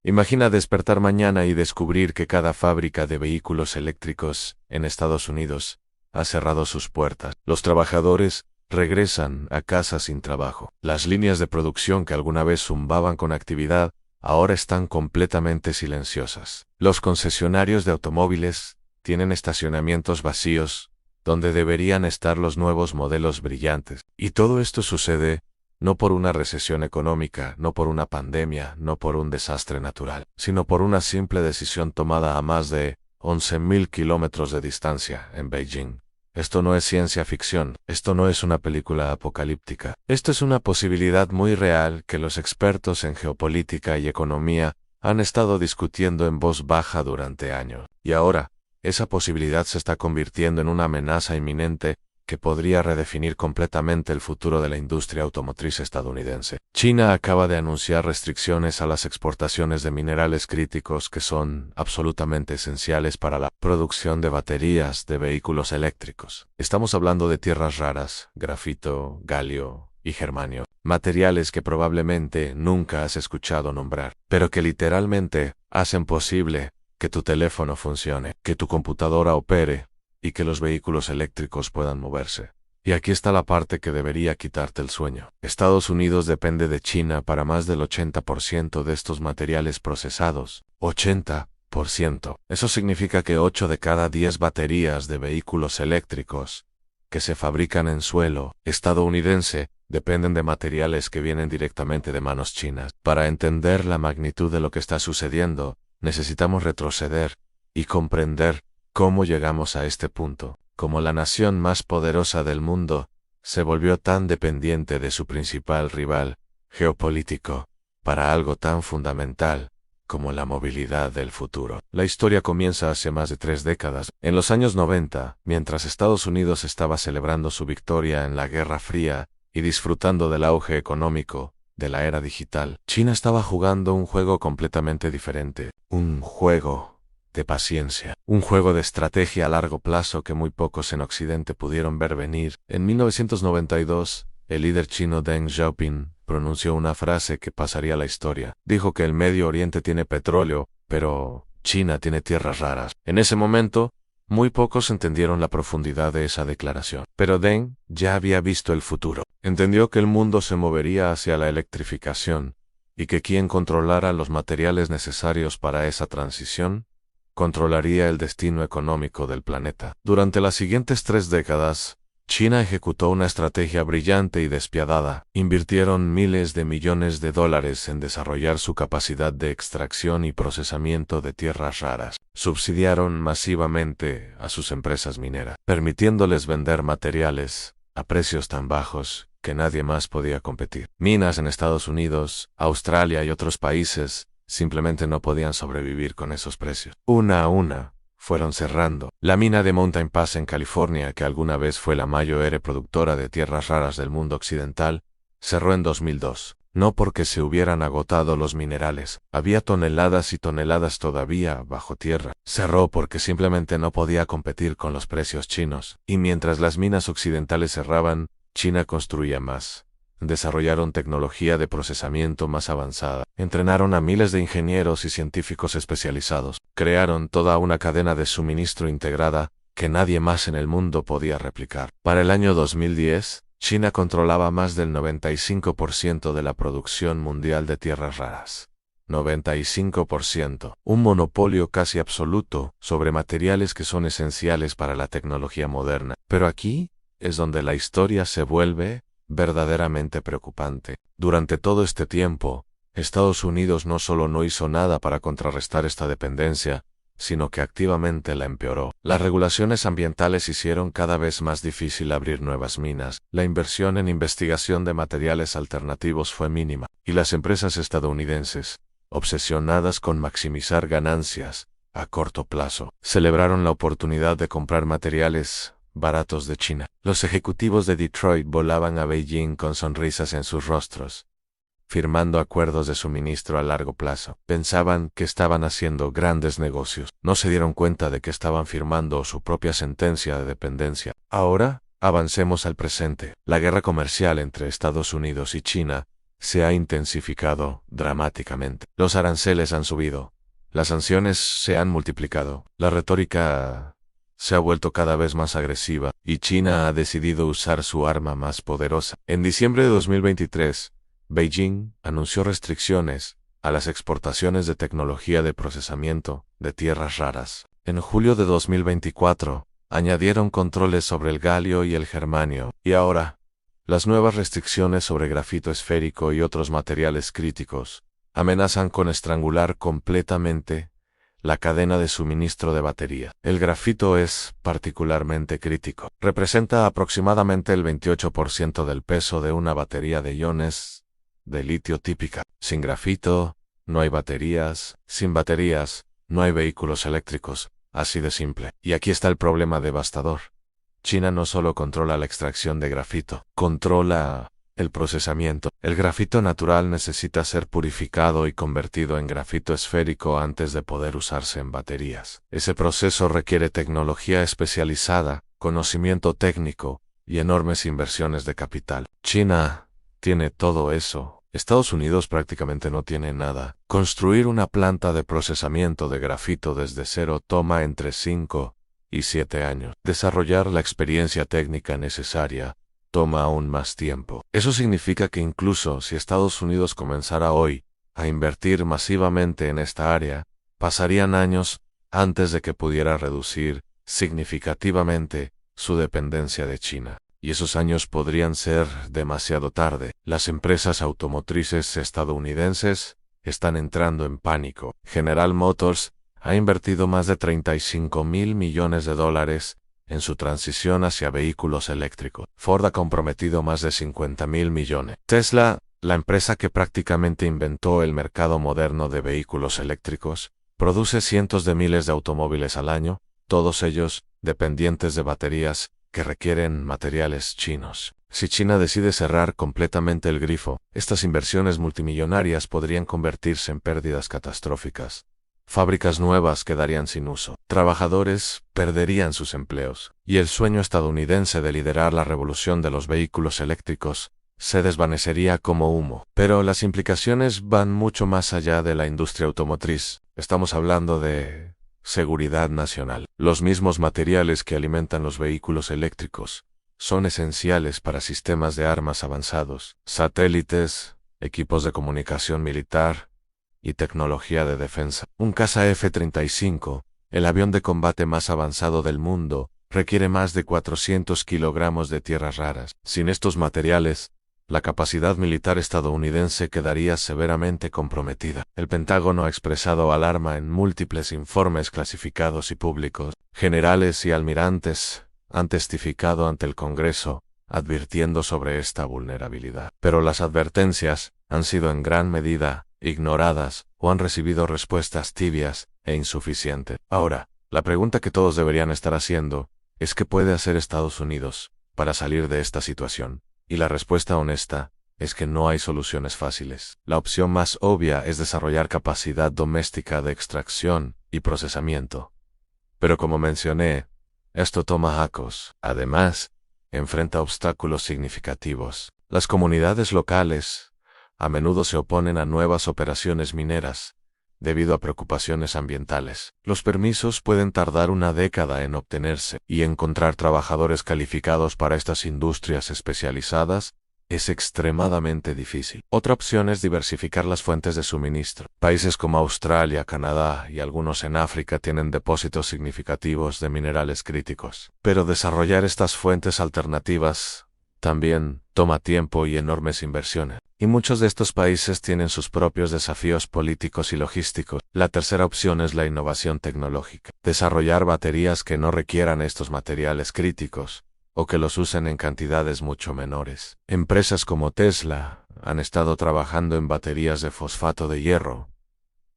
Imagina despertar mañana y descubrir que cada fábrica de vehículos eléctricos en Estados Unidos ha cerrado sus puertas. Los trabajadores regresan a casa sin trabajo. Las líneas de producción que alguna vez zumbaban con actividad ahora están completamente silenciosas. Los concesionarios de automóviles tienen estacionamientos vacíos donde deberían estar los nuevos modelos brillantes. Y todo esto sucede no por una recesión económica, no por una pandemia, no por un desastre natural, sino por una simple decisión tomada a más de 11.000 kilómetros de distancia en Beijing. Esto no es ciencia ficción, esto no es una película apocalíptica. Esto es una posibilidad muy real que los expertos en geopolítica y economía han estado discutiendo en voz baja durante años. Y ahora, esa posibilidad se está convirtiendo en una amenaza inminente que podría redefinir completamente el futuro de la industria automotriz estadounidense. China acaba de anunciar restricciones a las exportaciones de minerales críticos que son absolutamente esenciales para la producción de baterías de vehículos eléctricos. Estamos hablando de tierras raras, grafito, galio y germanio, materiales que probablemente nunca has escuchado nombrar, pero que literalmente hacen posible que tu teléfono funcione, que tu computadora opere, y que los vehículos eléctricos puedan moverse. Y aquí está la parte que debería quitarte el sueño. Estados Unidos depende de China para más del 80% de estos materiales procesados. 80%. Eso significa que 8 de cada 10 baterías de vehículos eléctricos que se fabrican en suelo estadounidense dependen de materiales que vienen directamente de manos chinas. Para entender la magnitud de lo que está sucediendo, necesitamos retroceder y comprender cómo llegamos a este punto. Como la nación más poderosa del mundo se volvió tan dependiente de su principal rival geopolítico para algo tan fundamental como la movilidad del futuro. La historia comienza hace más de 3 décadas. En los años 90, mientras Estados Unidos estaba celebrando su victoria en la Guerra Fría y disfrutando del auge económico de la era digital, China estaba jugando un juego completamente diferente. Un juego de paciencia. Un juego de estrategia a largo plazo que muy pocos en Occidente pudieron ver venir. En 1992, el líder chino Deng Xiaoping pronunció una frase que pasaría a la historia. Dijo que el Medio Oriente tiene petróleo, pero China tiene tierras raras. En ese momento, muy pocos entendieron la profundidad de esa declaración. Pero Deng ya había visto el futuro. Entendió que el mundo se movería hacia la electrificación y que quien controlara los materiales necesarios para esa transición controlaría el destino económico del planeta. Durante las siguientes 3 décadas, China ejecutó una estrategia brillante y despiadada. Invirtieron miles de millones de dólares en desarrollar su capacidad de extracción y procesamiento de tierras raras. Subsidiaron masivamente a sus empresas mineras, permitiéndoles vender materiales a precios tan bajos que nadie más podía competir. Minas en Estados Unidos, Australia y otros países simplemente no podían sobrevivir con esos precios. Una a una, fueron cerrando. La mina de Mountain Pass en California, que alguna vez fue la mayor productora de tierras raras del mundo occidental, cerró en 2002. No porque se hubieran agotado los minerales, había toneladas y toneladas todavía bajo tierra. Cerró porque simplemente no podía competir con los precios chinos. Y mientras las minas occidentales cerraban, China construía más. Desarrollaron tecnología de procesamiento más avanzada, entrenaron a miles de ingenieros y científicos especializados, crearon toda una cadena de suministro integrada que nadie más en el mundo podía replicar. Para el año 2010, China controlaba más del 95% de la producción mundial de tierras raras. 95%. Un monopolio casi absoluto sobre materiales que son esenciales para la tecnología moderna. Pero aquí es donde la historia se vuelve verdaderamente preocupante. Durante todo este tiempo, Estados Unidos no solo no hizo nada para contrarrestar esta dependencia, sino que activamente la empeoró. Las regulaciones ambientales hicieron cada vez más difícil abrir nuevas minas, la inversión en investigación de materiales alternativos fue mínima, y las empresas estadounidenses, obsesionadas con maximizar ganancias a corto plazo, celebraron la oportunidad de comprar materiales baratos de China. Los ejecutivos de Detroit volaban a Beijing con sonrisas en sus rostros, firmando acuerdos de suministro a largo plazo. Pensaban que estaban haciendo grandes negocios. No se dieron cuenta de que estaban firmando su propia sentencia de dependencia. Ahora, avancemos al presente. La guerra comercial entre Estados Unidos y China se ha intensificado dramáticamente. Los aranceles han subido, las sanciones se han multiplicado, la retórica se ha vuelto cada vez más agresiva, y China ha decidido usar su arma más poderosa. En diciembre de 2023, Beijing anunció restricciones a las exportaciones de tecnología de procesamiento de tierras raras. En julio de 2024, añadieron controles sobre el galio y el germanio, y ahora, las nuevas restricciones sobre grafito esférico y otros materiales críticos amenazan con estrangular completamente la cadena de suministro de batería. El grafito es particularmente crítico. Representa aproximadamente el 28% del peso de una batería de iones de litio típica. Sin grafito, no hay baterías. Sin baterías, no hay vehículos eléctricos. Así de simple. Y aquí está el problema devastador. China no solo controla la extracción de grafito, controla el procesamiento. El grafito natural necesita ser purificado y convertido en grafito esférico antes de poder usarse en baterías. Ese proceso requiere tecnología especializada, conocimiento técnico y enormes inversiones de capital. China tiene todo eso. Estados Unidos prácticamente no tiene nada. Construir una planta de procesamiento de grafito desde cero toma entre 5 y 7 años. Desarrollar la experiencia técnica necesaria toma aún más tiempo. Eso significa que incluso si Estados Unidos comenzara hoy a invertir masivamente en esta área, pasarían años antes de que pudiera reducir significativamente su dependencia de China. Y esos años podrían ser demasiado tarde. Las empresas automotrices estadounidenses están entrando en pánico. General Motors ha invertido más de $35.000 millones en su transición hacia vehículos eléctricos. Ford ha comprometido más de $50.000 millones. Tesla, la empresa que prácticamente inventó el mercado moderno de vehículos eléctricos, produce cientos de miles de automóviles al año, todos ellos dependientes de baterías que requieren materiales chinos. Si China decide cerrar completamente el grifo, estas inversiones multimillonarias podrían convertirse en pérdidas catastróficas. Fábricas nuevas quedarían sin uso, trabajadores perderían sus empleos, y el sueño estadounidense de liderar la revolución de los vehículos eléctricos se desvanecería como humo. Pero las implicaciones van mucho más allá de la industria automotriz. Estamos hablando de seguridad nacional. Los mismos materiales que alimentan los vehículos eléctricos son esenciales para sistemas de armas avanzados, satélites, equipos de comunicación militar y tecnología de defensa. Un caza F-35, el avión de combate más avanzado del mundo, requiere más de 400 kilogramos de tierras raras. Sin estos materiales, la capacidad militar estadounidense quedaría severamente comprometida. El Pentágono ha expresado alarma en múltiples informes clasificados y públicos. Generales y almirantes han testificado ante el Congreso, advirtiendo sobre esta vulnerabilidad. Pero las advertencias han sido en gran medida ignoradas o han recibido respuestas tibias e insuficientes. Ahora, la pregunta que todos deberían estar haciendo es ¿qué puede hacer Estados Unidos para salir de esta situación? Y la respuesta honesta es que no hay soluciones fáciles. La opción más obvia es desarrollar capacidad doméstica de extracción y procesamiento. Pero como mencioné, esto toma años. Además, enfrenta obstáculos significativos. Las comunidades locales a menudo se oponen a nuevas operaciones mineras, debido a preocupaciones ambientales. Los permisos pueden tardar una década en obtenerse, y encontrar trabajadores calificados para estas industrias especializadas es extremadamente difícil. Otra opción es diversificar las fuentes de suministro. Países como Australia, Canadá y algunos en África tienen depósitos significativos de minerales críticos. Pero desarrollar estas fuentes alternativas también toma tiempo y enormes inversiones. Y muchos de estos países tienen sus propios desafíos políticos y logísticos. La tercera opción es la innovación tecnológica. Desarrollar baterías que no requieran estos materiales críticos, o que los usen en cantidades mucho menores. Empresas como Tesla han estado trabajando en baterías de fosfato de hierro,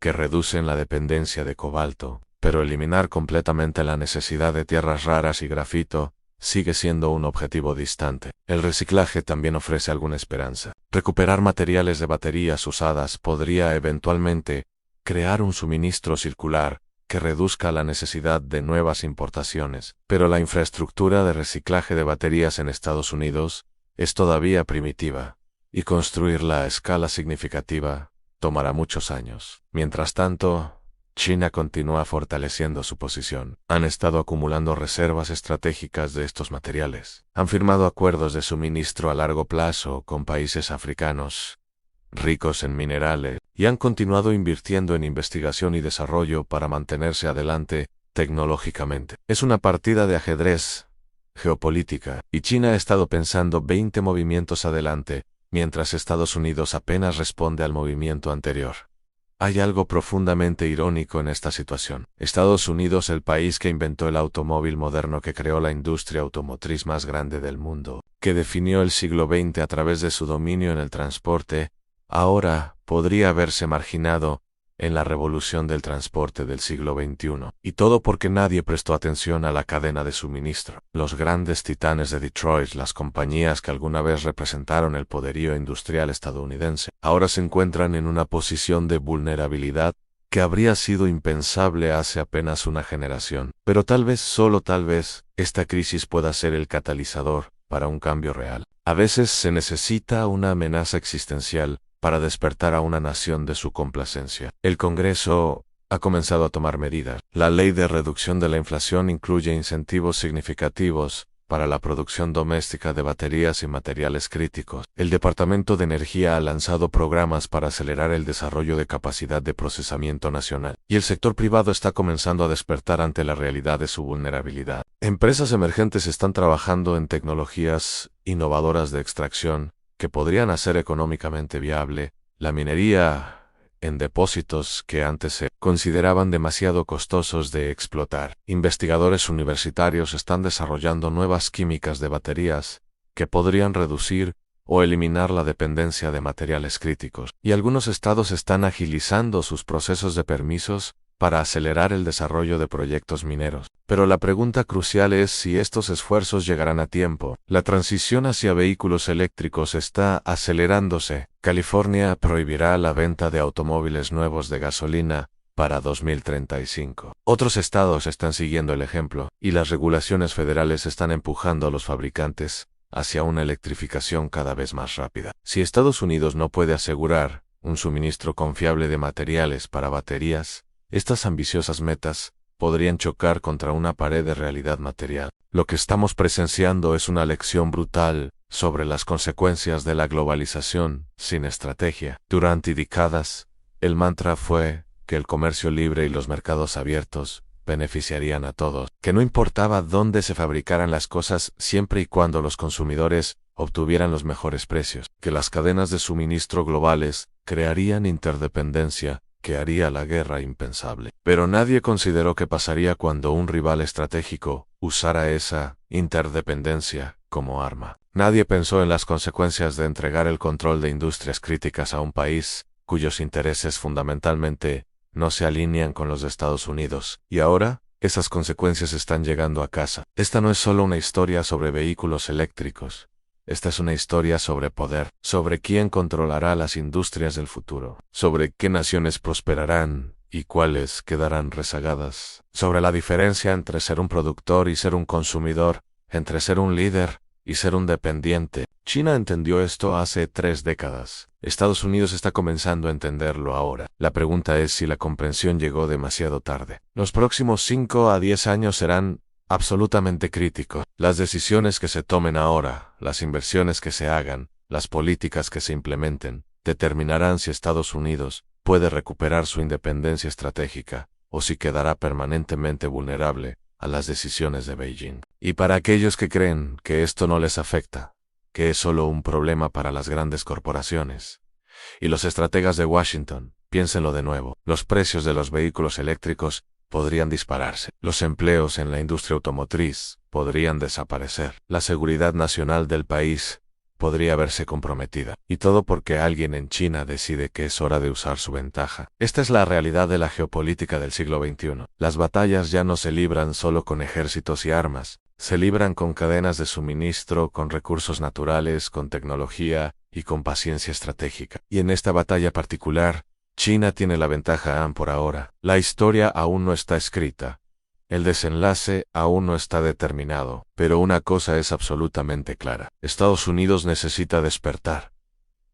que reducen la dependencia de cobalto, pero eliminar completamente la necesidad de tierras raras y grafito sigue siendo un objetivo distante. El reciclaje también ofrece alguna esperanza. Recuperar materiales de baterías usadas podría eventualmente crear un suministro circular que reduzca la necesidad de nuevas importaciones. Pero la infraestructura de reciclaje de baterías en Estados Unidos es todavía primitiva, y construirla a escala significativa tomará muchos años. Mientras tanto, China continúa fortaleciendo su posición. Han estado acumulando reservas estratégicas de estos materiales. Han firmado acuerdos de suministro a largo plazo con países africanos ricos en minerales y han continuado invirtiendo en investigación y desarrollo para mantenerse adelante tecnológicamente. Es una partida de ajedrez geopolítica y China ha estado pensando 20 movimientos adelante, mientras Estados Unidos apenas responde al movimiento anterior. Hay algo profundamente irónico en esta situación. Estados Unidos, el país que inventó el automóvil moderno, que creó la industria automotriz más grande del mundo, que definió el siglo XX a través de su dominio en el transporte, ahora podría haberse marginado en la revolución del transporte del siglo XXI. Y todo porque nadie prestó atención a la cadena de suministro. Los grandes titanes de Detroit, las compañías que alguna vez representaron el poderío industrial estadounidense, ahora se encuentran en una posición de vulnerabilidad que habría sido impensable hace apenas una generación. Pero tal vez, solo tal vez, esta crisis pueda ser el catalizador para un cambio real. A veces se necesita una amenaza existencial para despertar a una nación de su complacencia. El Congreso ha comenzado a tomar medidas. La ley de reducción de la inflación incluye incentivos significativos para la producción doméstica de baterías y materiales críticos. El Departamento de Energía ha lanzado programas para acelerar el desarrollo de capacidad de procesamiento nacional. Y el sector privado está comenzando a despertar ante la realidad de su vulnerabilidad. Empresas emergentes están trabajando en tecnologías innovadoras de extracción que podrían hacer económicamente viable la minería en depósitos que antes se consideraban demasiado costosos de explotar. Investigadores universitarios están desarrollando nuevas químicas de baterías que podrían reducir o eliminar la dependencia de materiales críticos. Y algunos estados están agilizando sus procesos de permisos para acelerar el desarrollo de proyectos mineros. Pero la pregunta crucial es si estos esfuerzos llegarán a tiempo. La transición hacia vehículos eléctricos está acelerándose. California prohibirá la venta de automóviles nuevos de gasolina para 2035. Otros estados están siguiendo el ejemplo, y las regulaciones federales están empujando a los fabricantes hacia una electrificación cada vez más rápida. Si Estados Unidos no puede asegurar un suministro confiable de materiales para baterías, estas ambiciosas metas podrían chocar contra una pared de realidad material. Lo que estamos presenciando es una lección brutal sobre las consecuencias de la globalización sin estrategia. Durante décadas, el mantra fue que el comercio libre y los mercados abiertos beneficiarían a todos, que no importaba dónde se fabricaran las cosas siempre y cuando los consumidores obtuvieran los mejores precios, que las cadenas de suministro globales crearían interdependencia que haría la guerra impensable. Pero nadie consideró qué pasaría cuando un rival estratégico usara esa interdependencia como arma. Nadie pensó en las consecuencias de entregar el control de industrias críticas a un país cuyos intereses fundamentalmente no se alinean con los de Estados Unidos. Y ahora, esas consecuencias están llegando a casa. Esta no es solo una historia sobre vehículos eléctricos. Esta es una historia sobre poder, sobre quién controlará las industrias del futuro, sobre qué naciones prosperarán y cuáles quedarán rezagadas, sobre la diferencia entre ser un productor y ser un consumidor, entre ser un líder y ser un dependiente. China entendió esto hace 3 décadas. Estados Unidos está comenzando a entenderlo ahora. La pregunta es si la comprensión llegó demasiado tarde. Los próximos 5 a 10 años serán absolutamente críticos. Las decisiones que se tomen ahora, las inversiones que se hagan, las políticas que se implementen, determinarán si Estados Unidos puede recuperar su independencia estratégica o si quedará permanentemente vulnerable a las decisiones de Beijing. Y para aquellos que creen que esto no les afecta, que es solo un problema para las grandes corporaciones y los estrategas de Washington, piénsenlo de nuevo. Los precios de los vehículos eléctricos podrían dispararse. Los empleos en la industria automotriz podrían desaparecer. La seguridad nacional del país podría verse comprometida. Y todo porque alguien en China decide que es hora de usar su ventaja. Esta es la realidad de la geopolítica del siglo XXI. Las batallas ya no se libran solo con ejércitos y armas. Se libran con cadenas de suministro, con recursos naturales, con tecnología y con paciencia estratégica. Y en esta batalla particular, China tiene la ventaja por ahora. La historia aún no está escrita. El desenlace aún no está determinado. Pero una cosa es absolutamente clara. Estados Unidos necesita despertar.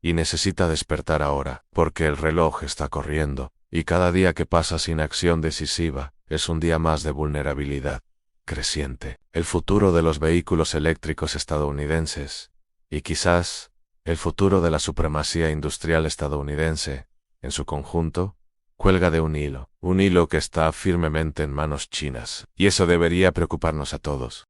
y necesita despertar ahora, porque el reloj está corriendo, y cada día que pasa sin acción decisiva es un día más de vulnerabilidad creciente. El futuro de los vehículos eléctricos estadounidenses, y quizás el futuro de la supremacía industrial estadounidense, en su conjunto, cuelga de un hilo que está firmemente en manos chinas. Y eso debería preocuparnos a todos.